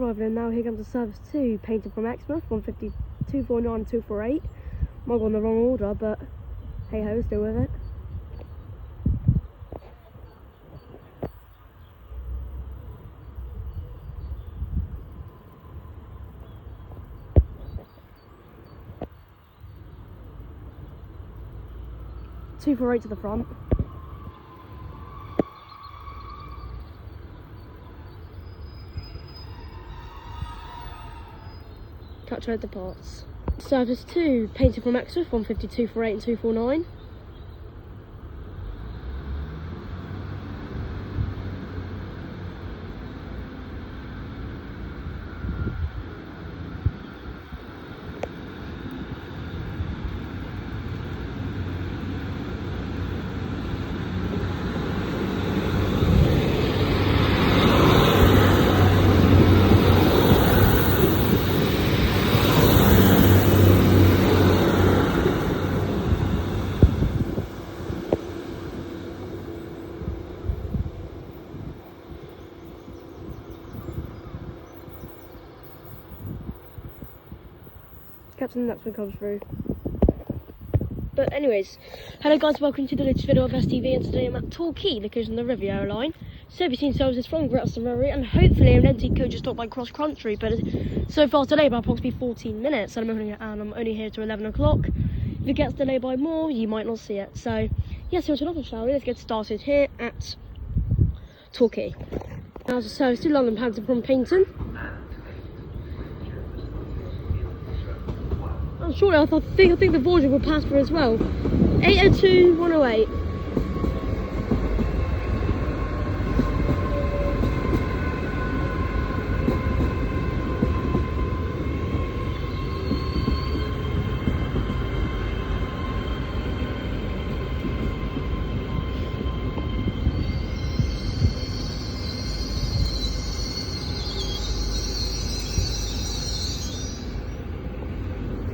driving, and now here comes the service 2, painted from Exmouth, 150, 249, 248. Might go in the wrong order, but hey ho, still with it. Two for 8 to the front. Catch red departs. Service 2, painted from Exmouth, 152 for 8 and 249. Captain, the next one comes through. But anyways, hello guys, welcome to the latest video of STV, and today I'm at Torquay, located on the Riviera line. Service services from Glastonbury, and hopefully an empty coach just stopped by cross country, but so far today by approximately 14 minutes, and I'm only here till 11 o'clock. If it gets delayed by more, you might not see it. So yes, here's another, shall we? Let's get started here at Torquay. Now the service to London Panther from Paynton. Shortly, I think the Voyager will pass through as well. 802 108.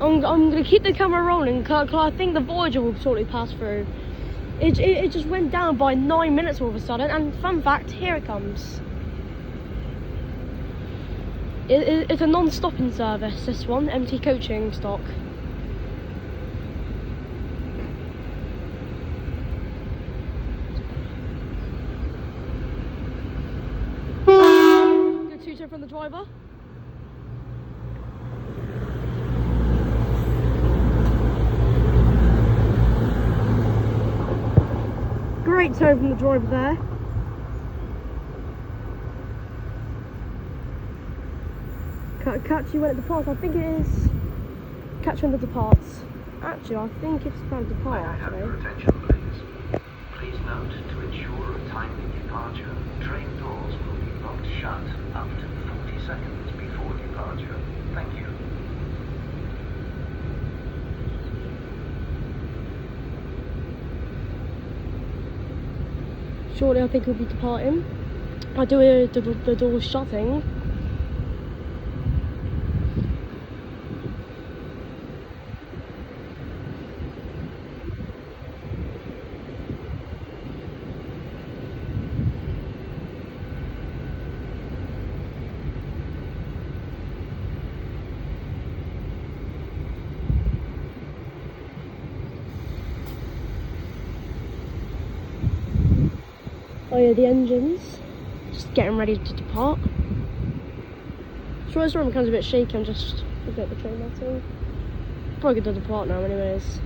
I'm going to keep the camera rolling because I think the Voyager will shortly pass through. It just went down by 9 minutes all of a sudden, and fun fact, here it comes. It's a non-stopping service, this one, empty coaching stock. Good tutor from the driver. Great turn from the driver there. Catch you when it departs. I think it is catch when it departs. Actually, I think it's about to depart. May I have your attention, please? Please note, to ensure a timely departure, train doors will be locked shut up to 40 seconds before departure. Thank you. Shortly, I think we'll be departing. I do hear the door shutting. Oh yeah, the engines just getting ready to depart. Sure, this room becomes a bit shaky. I'm just looking at the train metal. Probably good to depart now, anyways.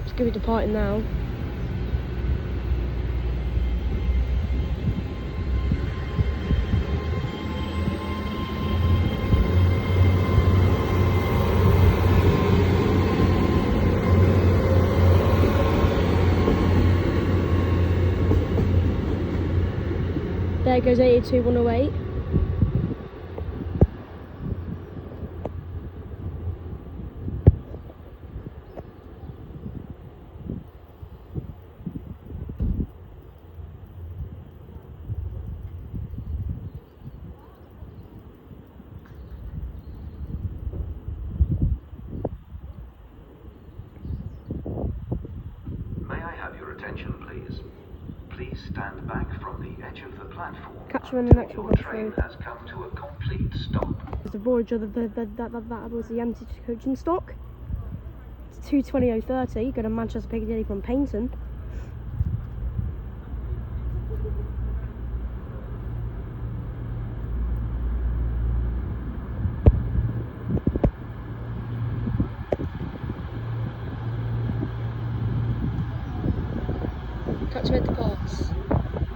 It's gonna be departing now. There goes 82 108. edge of the platform. Catch you when the next one Your comes train through. has come to a complete stop. There's the Voyager, that was the empty coaching stock. It's 2:20:30, going to Manchester Piccadilly from Paignton. Catch me at the parts.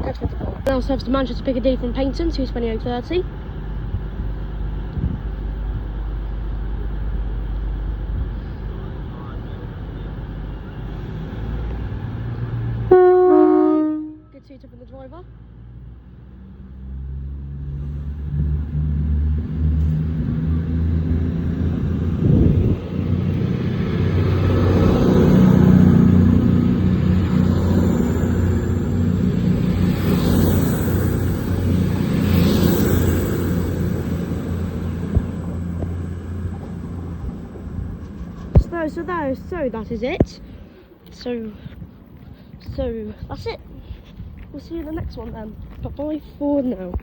Catch me at the parts. Now serves to Manchester Piccadilly from Paignton, 2:20:30. Good seat up on the driver. So that is it. So that's it. We'll see you in the next one then. Bye bye for now.